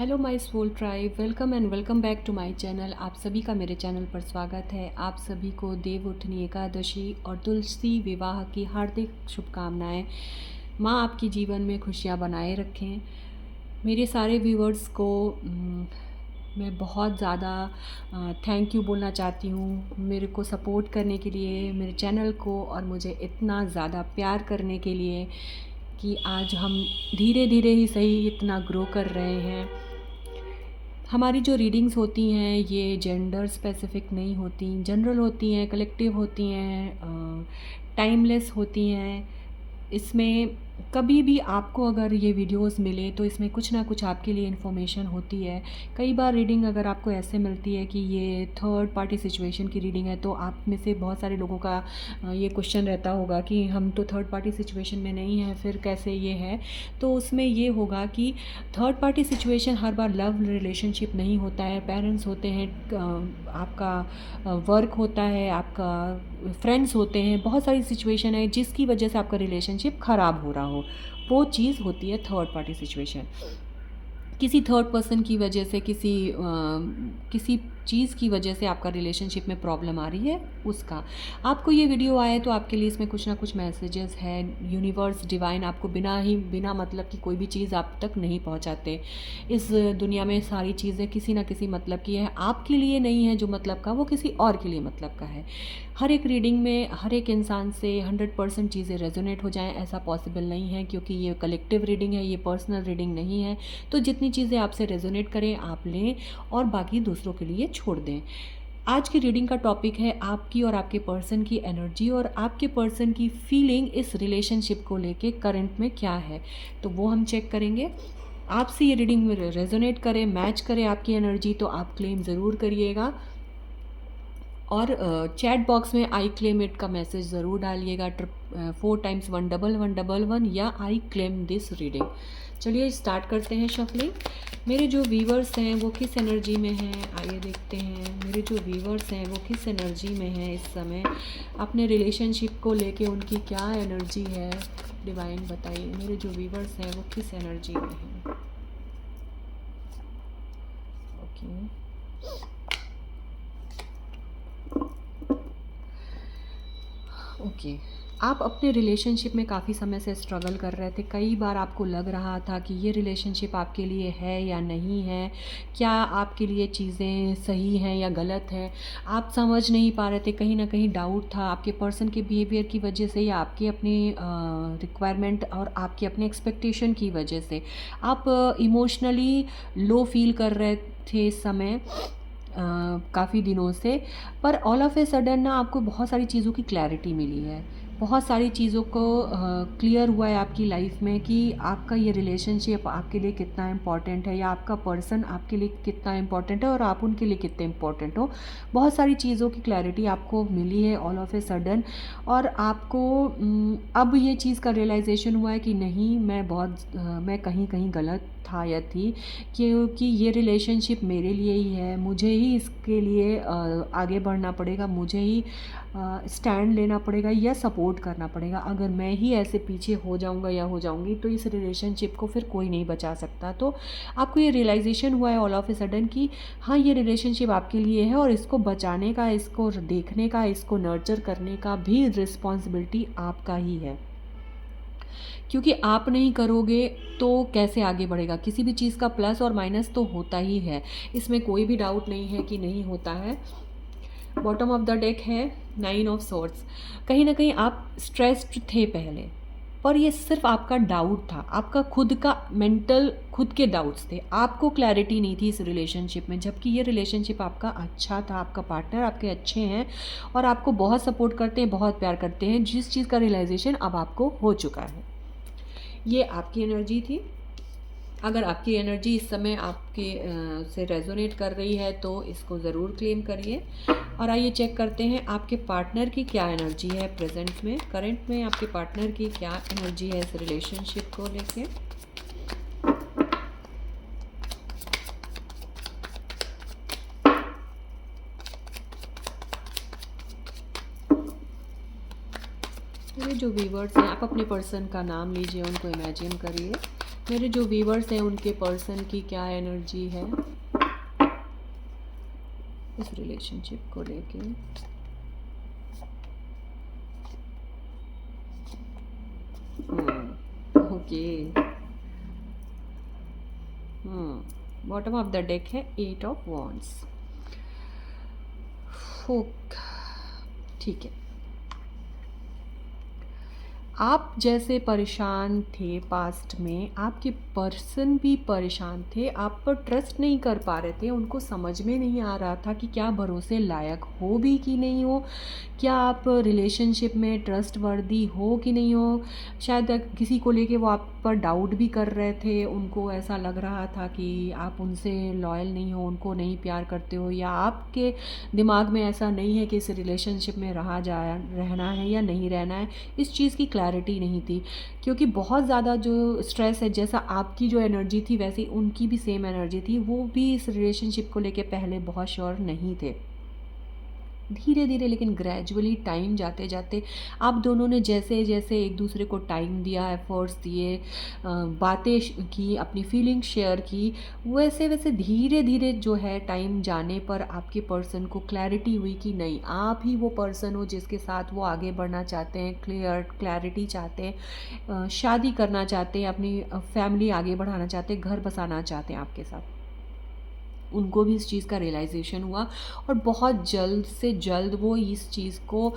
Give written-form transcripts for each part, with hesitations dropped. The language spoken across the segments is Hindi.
Hello my soul tribe, welcome and welcome back to my channel. आप सभी का मेरे चैनल पर स्वागत है। आप सभी को देवउठनी एकादशी और तुलसी विवाह की हार्दिक शुभकामनाएं। माँ आपकी जीवन में खुशियाँ बनाए रखें। मेरे सारे व्यूवर्स को मैं बहुत ज़्यादा थैंक यू बोलना चाहती हूँ मेरे को सपोर्ट करने के लिए, मेरे चैनल को, और मुझे इतना ज़्यादा प्यार करने के लिए कि आज हम धीरे धीरे ही सही इतना ग्रो कर रहे हैं। हमारी जो रीडिंग्स होती हैं ये जेंडर स्पेसिफिक नहीं होती, जनरल होती हैं, कलेक्टिव होती हैं, टाइमलेस होती हैं। इसमें कभी भी आपको अगर ये वीडियोस मिले तो इसमें कुछ ना कुछ आपके लिए इन्फॉर्मेशन होती है। कई बार रीडिंग अगर आपको ऐसे मिलती है कि ये थर्ड पार्टी सिचुएशन की रीडिंग है, तो आप में से बहुत सारे लोगों का ये क्वेश्चन रहता होगा कि हम तो थर्ड पार्टी सिचुएशन में नहीं हैं, फिर कैसे ये है। तो उसमें ये होगा कि थर्ड पार्टी सिचुएशन हर बार लव रिलेशनशिप नहीं होता है। पेरेंट्स होते हैं, आपका वर्क होता है, आपका फ्रेंड्स होते हैं, बहुत सारी सिचुएशन है जिसकी वजह से आपका रिलेशनशिप ख़राब हो रहा हो, वो चीज़ होती है थर्ड पार्टी सिचुएशन। किसी थर्ड पर्सन की वजह से, किसी चीज़ की वजह से आपका रिलेशनशिप में प्रॉब्लम आ रही है, उसका आपको ये वीडियो आए तो आपके लिए इसमें कुछ ना कुछ मैसेजेस है। यूनिवर्स डिवाइन आपको बिना मतलब की कोई भी चीज़ आप तक नहीं पहुंचाते। इस दुनिया में सारी चीज़ें किसी ना किसी मतलब की है, आपके लिए नहीं है जो मतलब का, वो किसी और के लिए मतलब का है। हर एक रीडिंग में हर एक इंसान से 100% चीज़ें रेजोनेट हो जाएं ऐसा पॉसिबल नहीं है, क्योंकि ये कलेक्टिव रीडिंग है, ये पर्सनल रीडिंग नहीं है। तो जितनी चीज़ें आपसे रेजोनेट करें आप लें और बाकी दूसरों के लिए छोड़ दें। आज की रीडिंग का टॉपिक है आपकी और आपके पर्सन की एनर्जी और आपके पर्सन की फीलिंग इस रिलेशनशिप को लेके करंट में क्या है, तो वो हम चेक करेंगे। आपसे ये रीडिंग में रेजोनेट करे, मैच करे आपकी एनर्जी, तो आप क्लेम ज़रूर करिएगा। और चैट बॉक्स में आई क्लेम इट का मैसेज ज़रूर डालिएगा 4 टाइम्स 11111 या आई क्लेम दिस रीडिंग। चलिए स्टार्ट करते हैं शफलिंग। मेरे जो व्यूवर्स हैं वो किस एनर्जी में हैं, आइए देखते हैं। मेरे जो व्यूवर्स हैं वो किस एनर्जी में हैं इस समय, अपने रिलेशनशिप को लेके उनकी क्या एनर्जी है, डिवाइन बताइए। मेरे जो व्यूवर्स हैं वो किस एनर्जी में हैं। Okay, okay. आप अपने रिलेशनशिप में काफ़ी समय से स्ट्रगल कर रहे थे। कई बार आपको लग रहा था कि ये रिलेशनशिप आपके लिए है या नहीं है, क्या आपके लिए चीज़ें सही हैं या गलत हैं, आप समझ नहीं पा रहे थे। कहीं ना कहीं डाउट था आपके पर्सन के बिहेवियर की वजह से या आपकी अपनी रिक्वायरमेंट और आपकी अपने एक्सपेक्टेशन की वजह से। आप इमोशनली लो फील कर रहे थे इस समय काफ़ी दिनों से। पर ऑल ऑफ ए सडन ना आपको बहुत सारी चीज़ों की क्लैरिटी मिली है, बहुत सारी चीज़ों को क्लियर हुआ है आपकी लाइफ में कि आपका ये रिलेशनशिप आपके लिए कितना इम्पॉर्टेंट है या आपका पर्सन आपके लिए कितना इम्पॉर्टेंट है और आप उनके लिए कितने इम्पॉर्टेंट हो। बहुत सारी चीज़ों की क्लैरिटी आपको मिली है ऑल ऑफ ए सडन। और आपको अब ये चीज़ का रियलाइजेशन हुआ है कि नहीं, मैं कहीं कहीं गलत था या थी, क्योंकि ये रिलेशनशिप मेरे लिए ही है। मुझे ही इसके लिए आगे बढ़ना पड़ेगा, मुझे ही स्टैंड लेना पड़ेगा या सपोर्ट करना पड़ेगा। अगर मैं ही ऐसे पीछे हो जाऊंगा या हो जाऊंगी तो इस रिलेशनशिप को फिर कोई नहीं बचा सकता। तो आपको ये रियलाइजेशन हुआ है ऑल ऑफ ए सडन कि हाँ, ये रिलेशनशिप आपके लिए है और इसको बचाने का, इसको देखने का, इसको नर्चर करने का भी रिस्पॉन्सिबिलिटी आपका ही है। क्योंकि आप नहीं करोगे तो कैसे आगे बढ़ेगा। किसी भी चीज़ का प्लस और माइनस तो होता ही है, इसमें कोई भी डाउट नहीं है कि नहीं होता है। बॉटम ऑफ द डेक है 9 ऑफ सॉर्ड्स। कहीं ना कहीं आप स्ट्रेस्ड थे पहले, पर ये सिर्फ आपका डाउट था, आपका खुद का मेंटल, खुद के डाउट्स थे। आपको क्लैरिटी नहीं थी इस रिलेशनशिप में, जबकि ये रिलेशनशिप आपका अच्छा था, आपका पार्टनर आपके अच्छे हैं और आपको बहुत सपोर्ट करते हैं, बहुत प्यार करते हैं। जिस चीज़ का रियलाइजेशन अब आपको हो चुका है, ये आपकी एनर्जी थी। अगर आपकी एनर्जी इस समय आपके से रेजोनेट कर रही है तो इसको ज़रूर क्लेम करिए। और आइए चेक करते हैं आपके पार्टनर की क्या एनर्जी है प्रेजेंट में, करंट में आपके पार्टनर की क्या एनर्जी है इस रिलेशनशिप को लेके। मेरे जो व्यूवर्स हैं, आप अपने पर्सन का नाम लीजिए, उनको इमेजिन करिए। मेरे जो व्यूवर्स हैं उनके पर्सन की क्या एनर्जी है इस रिलेशनशिप को लेके। Okay, bottom of the deck है 8 ऑफ वॉन्ड्स। ठीक है, आप जैसे परेशान थे पास्ट में, आपके पर्सन भी परेशान थे, आप पर ट्रस्ट नहीं कर पा रहे थे, उनको समझ में नहीं आ रहा था कि क्या भरोसे लायक हो भी कि नहीं हो, क्या आप रिलेशनशिप में ट्रस्ट वर्दी हो कि नहीं हो। शायद किसी को लेके वो आप पर डाउट भी कर रहे थे, उनको ऐसा लग रहा था कि आप उनसे लॉयल नहीं हो, उनको नहीं प्यार करते हो, या आपके दिमाग में ऐसा नहीं है कि इस रिलेशनशिप में रहना है या नहीं रहना है। इस चीज़ की क्लैरिटी नहीं थी, क्योंकि बहुत ज़्यादा जो स्ट्रेस है, जैसा आपकी जो एनर्जी थी वैसी उनकी भी सेम एनर्जी थी, वो भी इस रिलेशनशिप को लेके पहले बहुत श्योर नहीं थे। धीरे धीरे लेकिन ग्रेजुअली टाइम जाते जाते आप दोनों ने जैसे जैसे एक दूसरे को टाइम दिया, एफर्ट्स दिए, बातें की, अपनी फीलिंग्स शेयर की, वैसे वैसे धीरे धीरे जो है टाइम जाने पर आपके पर्सन को क्लैरिटी हुई कि नहीं, आप ही वो पर्सन हो जिसके साथ वो आगे बढ़ना चाहते हैं, क्लैरिटी चाहते हैं, शादी करना चाहते हैं, अपनी फैमिली आगे बढ़ाना चाहते हैं, घर बसाना चाहते हैं आपके साथ। उनको भी इस चीज़ का रियलाइजेशन हुआ और बहुत जल्द से जल्द वो इस चीज़ को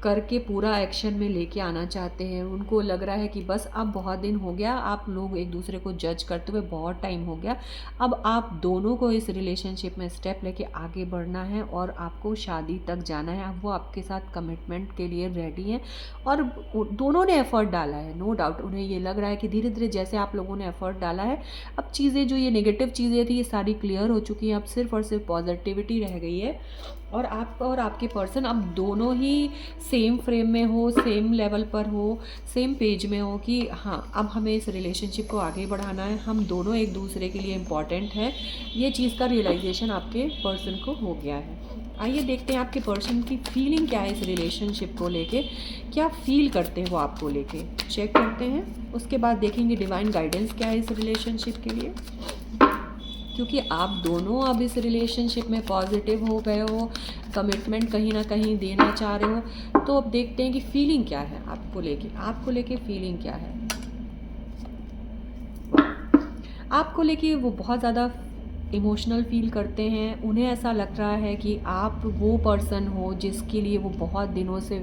करके पूरा एक्शन में लेके आना चाहते हैं। उनको लग रहा है कि बस अब बहुत दिन हो गया, आप लोग एक दूसरे को जज करते हुए बहुत टाइम हो गया, अब आप दोनों को इस रिलेशनशिप में स्टेप लेके आगे बढ़ना है और आपको शादी तक जाना है। अब वो आपके साथ कमिटमेंट के लिए रेडी हैं और दोनों ने एफ़र्ट डाला है, नो डाउट। उन्हें ये लग रहा है कि धीरे धीरे जैसे आप लोगों ने एफ़र्ट डाला है, अब चीज़ें जो ये नेगेटिव चीज़ें थी ये सारी क्लियर हो चुकी हैं, अब सिर्फ और सिर्फ पॉजिटिविटी रह गई है। और आप और आपके पर्सन अब दोनों ही सेम फ्रेम में हो, सेम लेवल पर हो, सेम पेज में हो कि हाँ, अब हमें इस रिलेशनशिप को आगे बढ़ाना है, हम दोनों एक दूसरे के लिए इम्पॉर्टेंट है। ये चीज़ का रियलाइजेशन आपके पर्सन को हो गया है। आइए देखते हैं आपके पर्सन की फीलिंग क्या है इस रिलेशनशिप को लेके, क्या फील करते हैं वो आपको लेके, चेक करते हैं। उसके बाद देखेंगे डिवाइन गाइडेंस क्या है इस रिलेशनशिप के लिए, क्योंकि आप दोनों अब इस रिलेशनशिप में पॉजिटिव हो गए हो, कमिटमेंट कहीं ना कहीं देना चाह रहे हो। तो अब देखते हैं कि फीलिंग क्या है आपको लेके फीलिंग क्या है। आपको लेके वो बहुत ज़्यादा इमोशनल फील करते हैं, उन्हें ऐसा लग रहा है कि आप वो पर्सन हो जिसके लिए वो बहुत दिनों से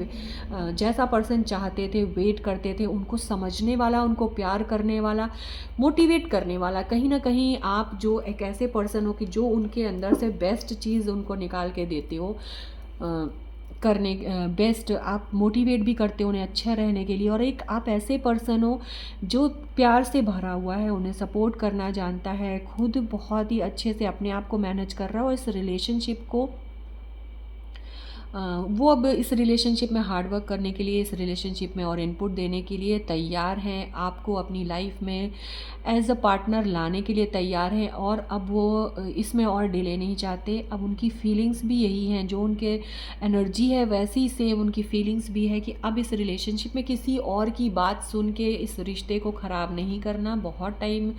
जैसा पर्सन चाहते थे, वेट करते थे, उनको समझने वाला, उनको प्यार करने वाला, मोटिवेट करने वाला। कहीं ना कहीं आप जो एक ऐसे पर्सन हो कि जो उनके अंदर से बेस्ट चीज़ उनको निकाल के देते हो, करने बेस्ट आप मोटिवेट भी करते हो उन्हें अच्छा रहने के लिए। और एक आप ऐसे पर्सन हो जो प्यार से भरा हुआ है, उन्हें सपोर्ट करना जानता है, खुद बहुत ही अच्छे से अपने आप को मैनेज कर रहा हो। इस रिलेशनशिप को वो अब इस रिलेशनशिप में हार्ड वर्क करने के लिए, इस रिलेशनशिप में और इनपुट देने के लिए तैयार हैं, आपको अपनी लाइफ में एज अ पार्टनर लाने के लिए तैयार हैं। और अब वो इसमें और डिले नहीं चाहते। अब उनकी फीलिंग्स भी यही हैं, जो उनके एनर्जी है वैसी ही सेम उनकी फीलिंग्स भी है कि अब इस रिलेशनशिप में किसी और की बात सुन के इस रिश्ते को ख़राब नहीं करना। बहुत टाइम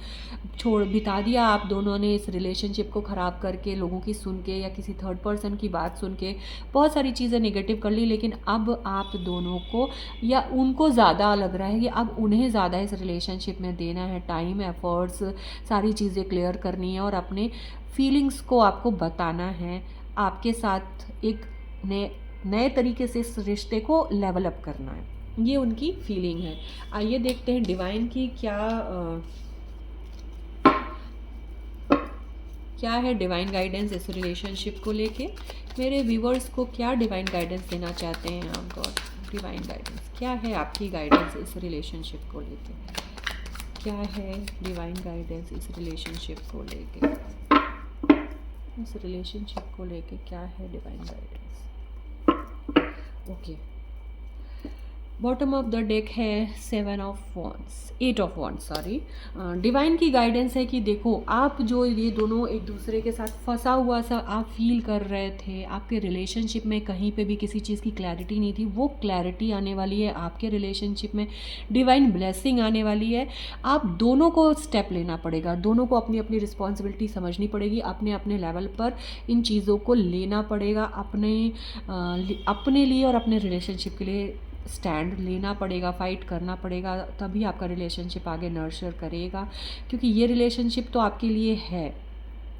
बिता दिया आप दोनों ने इस रिलेशनशिप को ख़राब करके, लोगों की सुन के या किसी थर्ड पर्सन की बात सुन के बहुत सारी चीज़ें नेगेटिव कर ली। लेकिन अब आप दोनों को या उनको ज़्यादा लग रहा है कि अब उन्हें ज़्यादा इस रिलेशनशिप में देना है टाइम, एफर्ट्स, सारी चीज़ें क्लियर करनी है और अपने फीलिंग्स को आपको बताना है, आपके साथ एक नए तरीके से इस रिश्ते को लेवल अप करना है। ये उनकी फीलिंग है। आइए देखते हैं डिवाइन की क्या है डिवाइन गाइडेंस इस रिलेशनशिप को लेके। मेरे व्यूवर्स को क्या डिवाइन गाइडेंस देना चाहते हैं आप? गॉड, डिवाइन गाइडेंस क्या है आपकी गाइडेंस इस रिलेशनशिप को लेके? क्या है डिवाइन गाइडेंस इस रिलेशनशिप को लेके? इस रिलेशनशिप को लेके क्या है divine guidance? Okay, bottom of the deck है 8 ऑफ वॉन्ड्स सॉरी। डिवाइन की गाइडेंस है कि देखो आप जो ये दोनों एक दूसरे के साथ फंसा हुआ सा आप फील कर रहे थे, आपके रिलेशनशिप में कहीं पे भी किसी चीज़ की क्लैरिटी नहीं थी, वो क्लैरिटी आने वाली है आपके रिलेशनशिप में। डिवाइन ब्लेसिंग आने वाली है। आप दोनों को स्टेप लेना पड़ेगा, दोनों को अपनी अपनी रिस्पॉन्सिबिलिटी समझनी पड़ेगी, अपने अपने लेवल पर इन चीज़ों को लेना पड़ेगा, अपने लिए और अपने रिलेशनशिप के लिए स्टैंड लेना पड़ेगा, फाइट करना पड़ेगा, तभी आपका रिलेशनशिप आगे नर्चर करेगा। क्योंकि ये रिलेशनशिप तो आपके लिए है,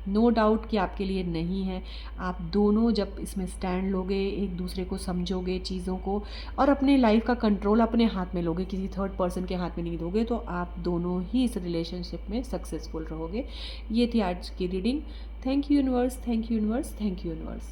नो डाउट कि आपके लिए नहीं है। आप दोनों जब इसमें स्टैंड लोगे, एक दूसरे को समझोगे चीज़ों को, और अपने लाइफ का कंट्रोल अपने हाथ में लोगे, किसी थर्ड पर्सन के हाथ में नहीं दोगे, तो आप दोनों ही इस रिलेशनशिप में सक्सेसफुल रहोगे। ये थी आज की reading. Thank you universe, thank you universe, thank you universe.